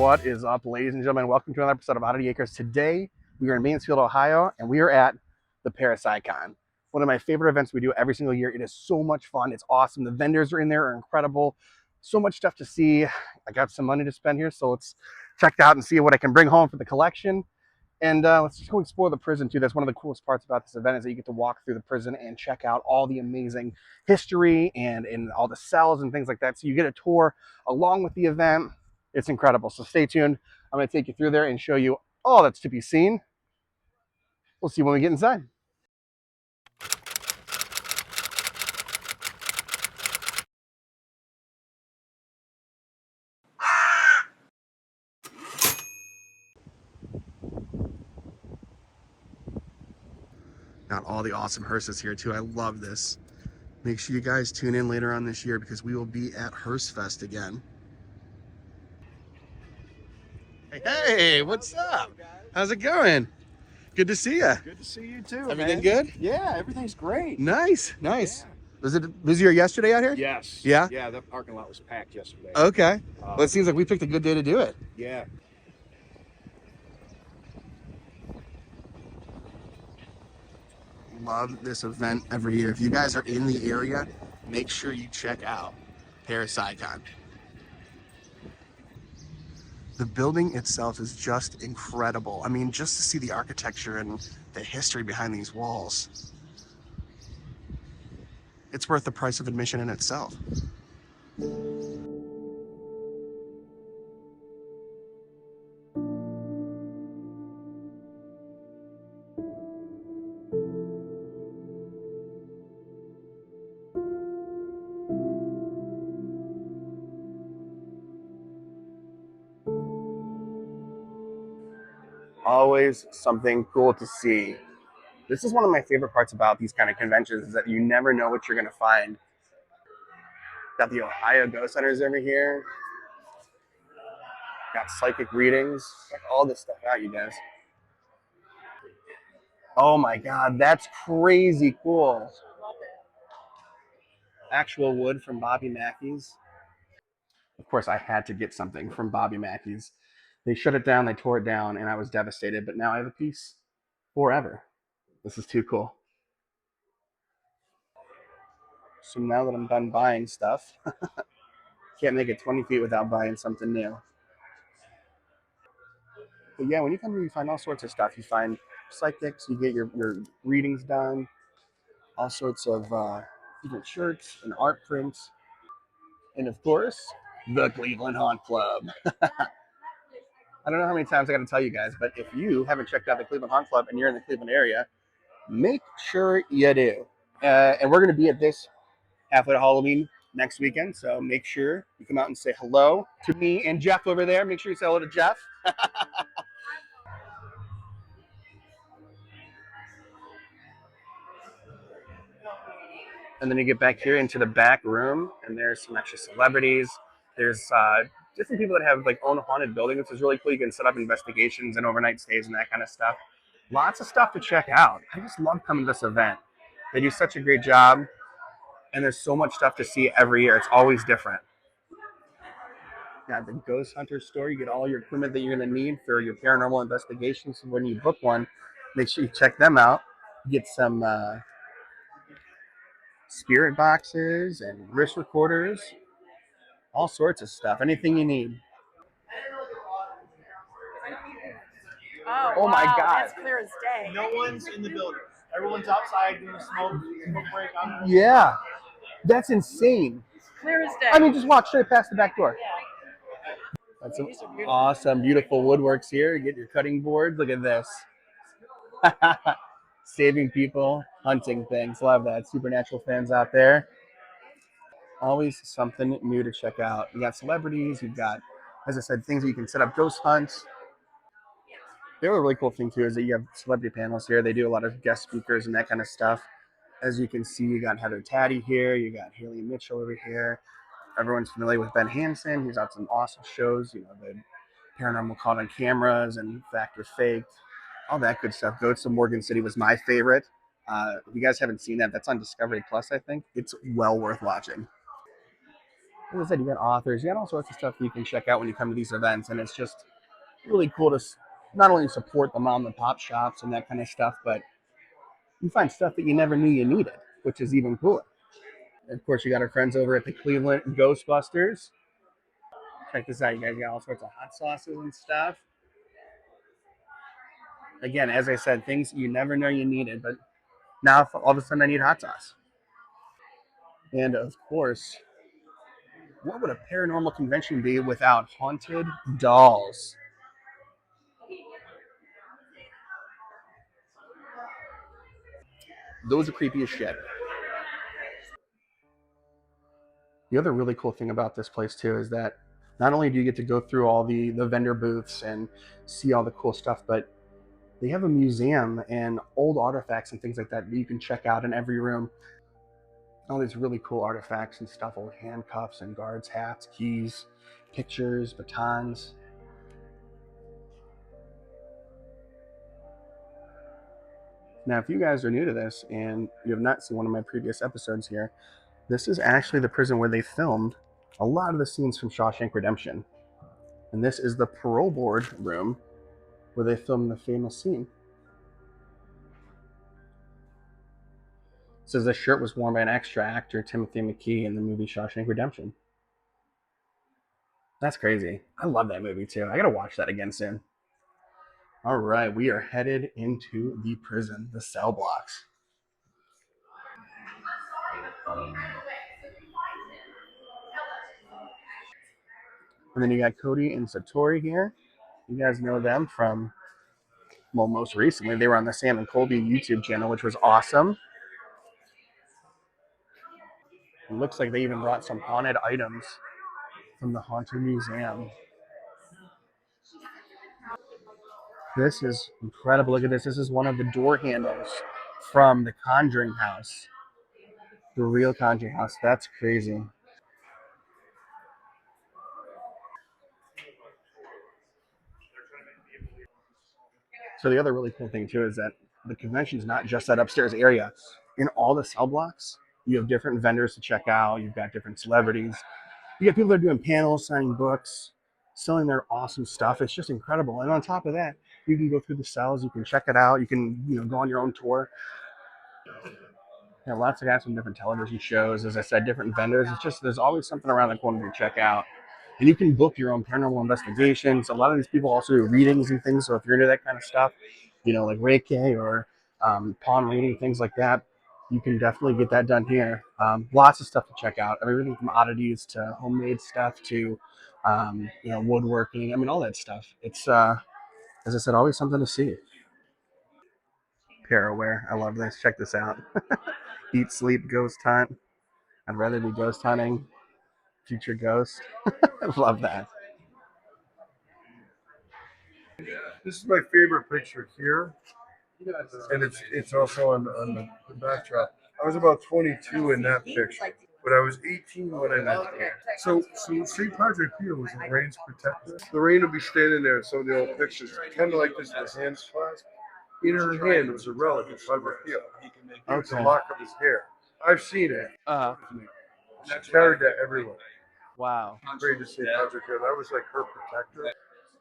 What is up, ladies and gentlemen? Welcome to another episode of Oddity Acres. Today, we are in Mansfield, Ohio, and we are at the PARAPSYCON. One of my favorite events we do every single year. It is so much fun. It's awesome. The vendors are in there, are incredible. So much stuff to see. I got some money to spend here, so let's check it out and see what I can bring home for the collection. And let's just go explore the prison too. That's one of the coolest parts about this event is that you get to walk through the prison and check out all the amazing history and all the cells and things like that. So you get a tour along with the event. It's incredible. So stay tuned. I'm going to take you through there and show you all that's to be seen. We'll see when we get inside. Got all the awesome hearses here too. I love this. Make sure you guys tune in later on this year because we will be at Hearse Fest again. Hey, what's up? How's it going? Good to see you. Good to see you too. Everything man. good? Yeah, everything's great. Nice, nice. Yeah. Was it busier yesterday out here? Yes. Yeah? Yeah, the parking lot was packed yesterday. Okay. Well, it seems like we picked a good day to do it. Yeah. Love this event every year. If you guys are in the area, make sure you check out PARAPSYCON. The building itself is just incredible. I mean, just to see the architecture and the history behind these walls, it's worth the price of admission in itself. Always something cool to see. This is one of my favorite parts about these kind of conventions is that you never know what you're going to find. Got the Ohio Ghost Hunters over here. Got psychic readings. Check all this stuff out, you guys. Oh my God, that's crazy cool. Actual wood from Bobby Mackey's. Of course, I had to get something from Bobby Mackey's. They shut it down, they tore it down, and I was devastated, but now I have a piece forever. This is too cool. So now that I'm done buying stuff, can't make it 20 feet without buying something new. But yeah, when you come here, you find all sorts of stuff. You find psychics, you get your readings done, all sorts of different shirts and art prints, and of course, the Cleveland Haunt Club. I don't know how many times I got to tell you guys, but if you haven't checked out the Cleveland Haunt Club and you're in the Cleveland area, make sure you do. And we're going to be at this halfway to Halloween next weekend, so make sure you come out and say hello to me and Jeff over there. Make sure you say hello to Jeff. And then you get back here into the back room, and there's some extra celebrities. There's different people that have like own haunted buildings, which is really cool. You can set up investigations and overnight stays and that kind of stuff. Lots of stuff to check out. I just love coming to this event. They do such a great job, and there's so much stuff to see every year. It's always different. Got the Ghost Hunter store. You get all your equipment that you're going to need for your paranormal investigations. So when you book one, make sure you check them out. Get some spirit boxes and wrist recorders, all sorts of stuff. Anything you need. Oh wow, my God. That's clear as day. No one's in the building. Everyone's outside doing a smoke break. Yeah, that's insane. Clear as day. I mean, just walk straight past the back door. Yeah. That's some awesome, beautiful woodworks here. Get your cutting boards. Look at this. Saving people, hunting things. Love that. Supernatural fans out there. Always something new to check out. You got celebrities. You've got, as I said, things that you can set up ghost hunts. The other really cool thing too is that you have celebrity panels here. They do a lot of guest speakers and that kind of stuff. As you can see, you got Heather Taddy here. You got Haley Mitchell over here. Everyone's familiar with Ben Hansen. He's got some awesome shows. You know, the Paranormal Caught on Cameras and Fact or Faked. All that good stuff. Ghosts of Morgan City was my favorite. If you guys haven't seen that, that's on Discovery Plus, I think. It's well worth watching. As I said, you got authors, you got all sorts of stuff that you can check out when you come to these events, and it's just really cool to not only support the mom and pop shops and that kind of stuff, but you find stuff that you never knew you needed, which is even cooler. Of course, you got our friends over at the Cleveland Ghostbusters. Check this out, you guys got all sorts of hot sauces and stuff. Again, as I said, things you never know you needed, but now all of a sudden I need hot sauce. And of course, what would a paranormal convention be without haunted dolls? Those are creepy as shit. The other really cool thing about this place too is that not only do you get to go through all the vendor booths and see all the cool stuff, but they have a museum and old artifacts and things like that you can check out in every room. All these really cool artifacts and stuff, old handcuffs and guards' hats, keys, pictures, batons. Now, if you guys are new to this and you have not seen one of my previous episodes here, this is actually the prison where they filmed a lot of the scenes from Shawshank Redemption. And this is the parole board room where they filmed the famous scene. It says this shirt was worn by an extra actor, Timothy McKee, in the movie Shawshank Redemption. That's crazy. I love that movie too. I gotta watch that again soon. All right, we are headed into the prison, the cell blocks. And then you got Cody and Satori here. You guys know them from, well, most recently, they were on the Sam and Colby YouTube channel, which was awesome. It looks like they even brought some haunted items from the Haunted Museum. This is incredible. Look at this. This is one of the door handles from the Conjuring House. The real Conjuring House. That's crazy. So the other really cool thing too is that the convention is not just that upstairs area. In all the cell blocks, you have different vendors to check out. You've got different celebrities. You got people that are doing panels, signing books, selling their awesome stuff. It's just incredible. And on top of that, you can go through the cells. You can check it out. You can go on your own tour. Lots of guys from different television shows. As I said, different vendors. It's just there's always something around the corner to check out. And you can book your own paranormal investigations. A lot of these people also do readings and things. So if you're into that kind of stuff, like Reiki or palm reading, things like that, you can definitely get that done here. Lots of stuff to check out. Everything from oddities to homemade stuff to, woodworking. I mean, all that stuff. It's, as I said, always something to see. Paraware. I love this. Check this out. Eat, sleep, ghost hunt. I'd rather be ghost hunting. Future ghost. I love that. This is my favorite picture here, and it's also on the backdrop. I was about 22 in that picture, but I was 18 when I met her. So St. Padre Pio was the rain's protector. The rain would be standing there in some of the old pictures, kind of like this, with hands clasped. In her hand was a relic of Padre Pio. It was a lock of his hair. I've seen it. She carried that everywhere. Wow. Great to see Padre Pio. That was like her protector.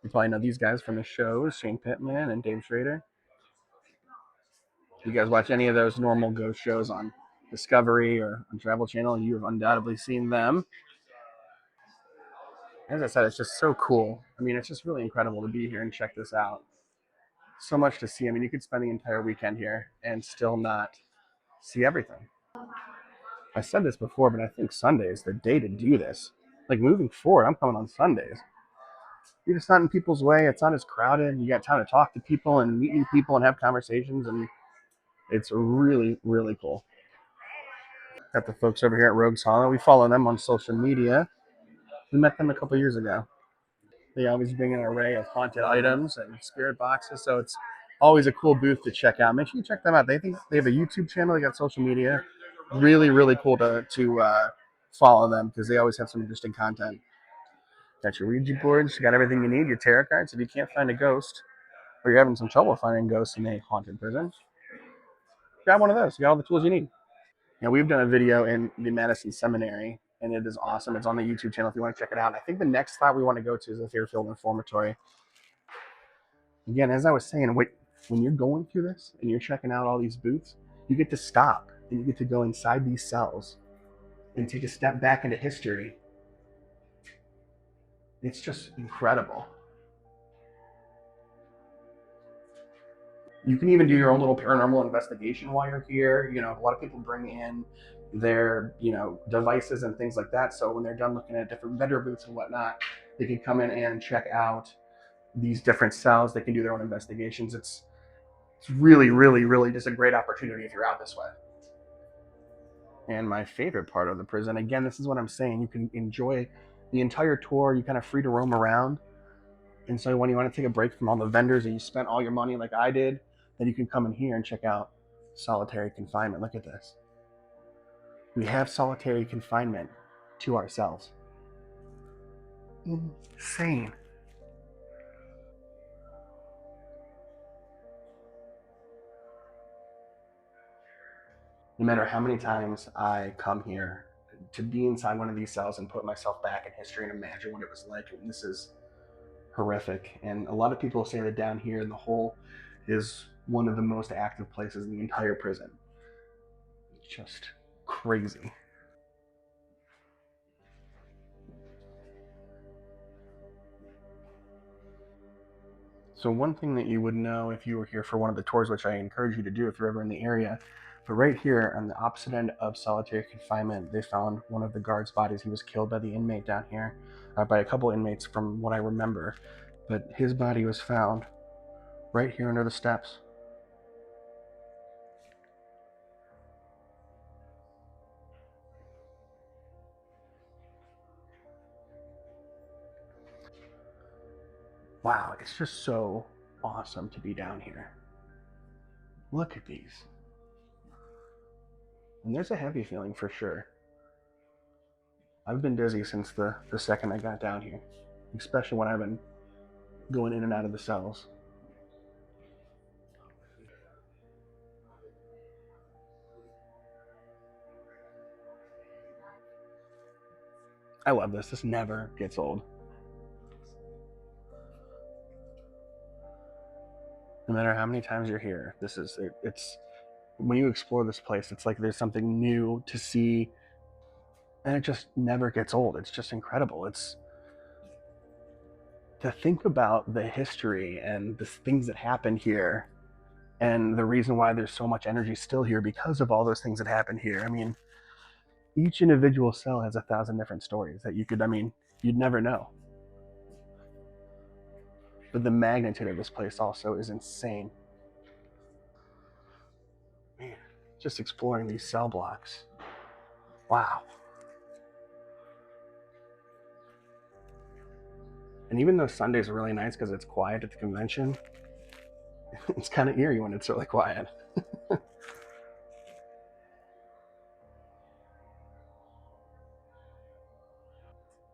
You probably know these guys from the shows, Shane Pittman and Dave Schrader. You guys watch any of those normal ghost shows on Discovery or on Travel Channel, you have undoubtedly seen them. As I said, it's just so cool. I mean, it's just really incredible to be here and check this out. So much to see. I mean, you could spend the entire weekend here and still not see everything. I said this before, but I think Sunday is the day to do this. Like moving forward, I'm coming on Sundays. You're just not in people's way. It's not as crowded. You got time to talk to people and meet new people and have conversations, and it's really, really cool. Got the folks over here at Rogues Hollow. We follow them on social media. We met them a couple years ago. They always bring an array of haunted items and spirit boxes, so it's always a cool booth to check out. Make sure you check them out. They have a YouTube channel. They got social media. Really, really cool to follow them because they always have some interesting content. Got your Ouija boards. You got everything you need. Your tarot cards. If you can't find a ghost or you're having some trouble finding ghosts in a haunted prison, grab one of those. You got all the tools you need. We've done a video in the Madison Seminary, and it is awesome. It's on the YouTube channel if you want to check it out. I think the next spot we want to go to is the Fairfield Reformatory. Again, as I was saying, when you're going through this and you're checking out all these booths, you get to stop and you get to go inside these cells and take a step back into history. It's just incredible. You can even do your own little paranormal investigation while you're here. You know, a lot of people bring in their, devices and things like that. So when they're done looking at different vendor booths and whatnot, they can come in and check out these different cells. They can do their own investigations. It's really, really, really just a great opportunity if you're out this way. And my favorite part of the prison, again, this is what I'm saying, you can enjoy the entire tour. You're kind of free to roam around. And so when you want to take a break from all the vendors and you spent all your money like I did, then you can come in here and check out solitary confinement. Look at this. We have solitary confinement to ourselves. Insane. No matter how many times I come here to be inside one of these cells and put myself back in history and imagine what it was like, and this is horrific. And a lot of people say that down here in the hole is one of the most active places in the entire prison. Just crazy. So one thing that you would know if you were here for one of the tours, which I encourage you to do if you're ever in the area, but right here on the opposite end of solitary confinement, they found one of the guards' bodies. He was killed by the inmate down here, by a couple inmates from what I remember. But his body was found right here under the steps. Wow, it's just so awesome to be down here. Look at these. And there's a heavy feeling for sure. I've been dizzy since the second I got down here, especially when I've been going in and out of the cells. I love this. This never gets old. No matter how many times you're here, it's when you explore this place, it's like there's something new to see, and it just never gets old. It's just incredible. It's to think about the history and the things that happened here and the reason why there's so much energy still here because of all those things that happened here. I mean, each individual cell has 1,000 different stories that you'd never know. But the magnitude of this place also is insane. Man, just exploring these cell blocks. Wow. And even though Sunday's really nice because it's quiet at the convention, it's kind of eerie when it's really quiet.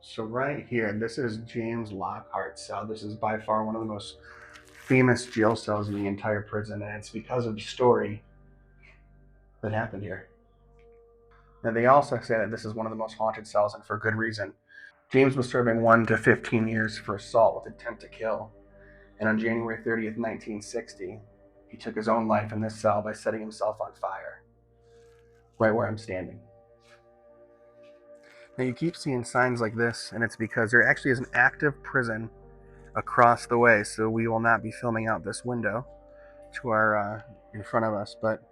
So right here, this is James Lockhart's cell. This is by far one of the most famous jail cells in the entire prison, and it's because of the story that happened here. Now, they also say that this is one of the most haunted cells, and for good reason. James was serving 1 to 15 years for assault with intent to kill. And on January 30th, 1960, he took his own life in this cell by setting himself on fire, right where I'm standing. Now, you keep seeing signs like this, and it's because there actually is an active prison across the way, so we will not be filming out this window to our in front of us. But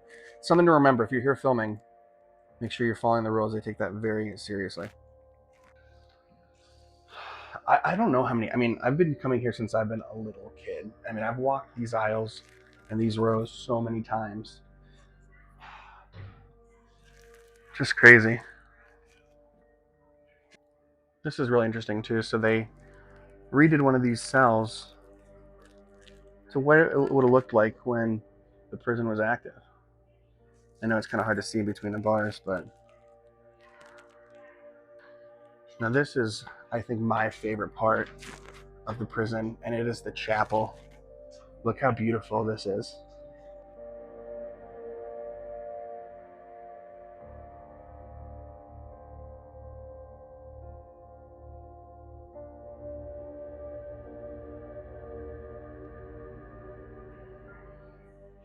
something to remember, if you're here filming, make sure you're following the rules. They take that very seriously. I don't know how many. I mean, I've been coming here since I've been a little kid. I mean, I've walked these aisles and these rows so many times. Just crazy. This is really interesting too. So they redid one of these cells to what it would have looked like when the prison was active. I know it's kind of hard to see between the bars, but now this is, I think, my favorite part of the prison, and it is the chapel. Look how beautiful this is.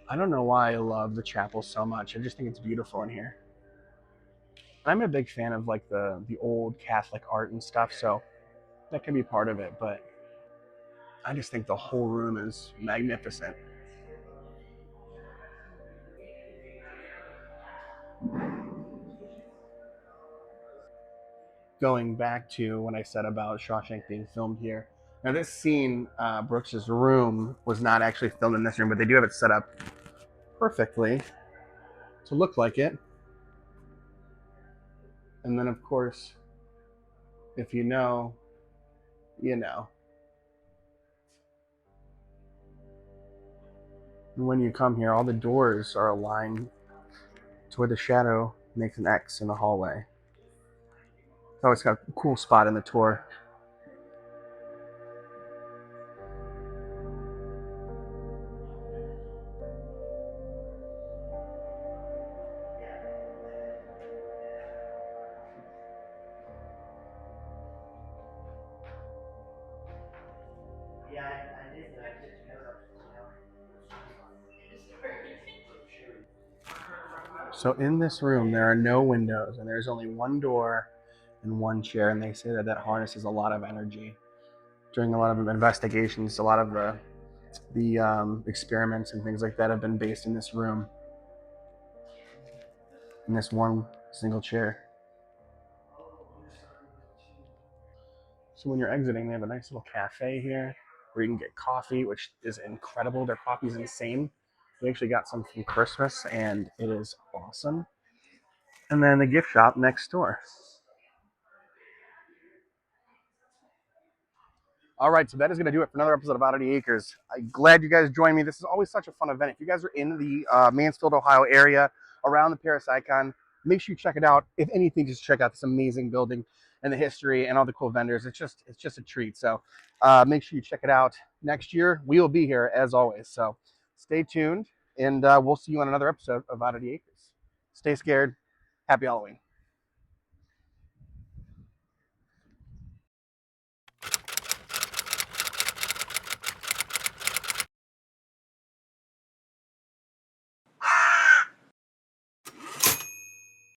I don't know why I love the chapel so much. I just think it's beautiful in here. I'm a big fan of like the old Catholic art and stuff, so that can be part of it, but I just think the whole room is magnificent. Going back to what I said about Shawshank being filmed here. Now this scene, Brooks's room, was not actually filmed in this room, but they do have it set up perfectly to look like it. And then of course, if you know, you know. And when you come here, all the doors are aligned to where the shadow makes an X in the hallway. It's always got a cool spot in the tour. So in this room, there are no windows, and there's only one door and one chair, and they say that that harnesses a lot of energy. During a lot of investigations, a lot of the experiments and things like that have been based in this room, in this one single chair. So when you're exiting, they have a nice little cafe here where you can get coffee, which is incredible. Their coffee is insane. We actually got some from Christmas, and it is awesome. And then the gift shop next door. All right, so that is going to do it for another episode of Oddity Acres. I'm glad you guys joined me. This is always such a fun event. If you guys are in the Mansfield, Ohio area around the PARAPSYCON, make sure you check it out. If anything, just check out this amazing building and the history and all the cool vendors. It's just a treat. So make sure you check it out. Next year, we will be here as always. So stay tuned, and we'll see you on another episode of Oddity Acres. Stay scared. Happy Halloween.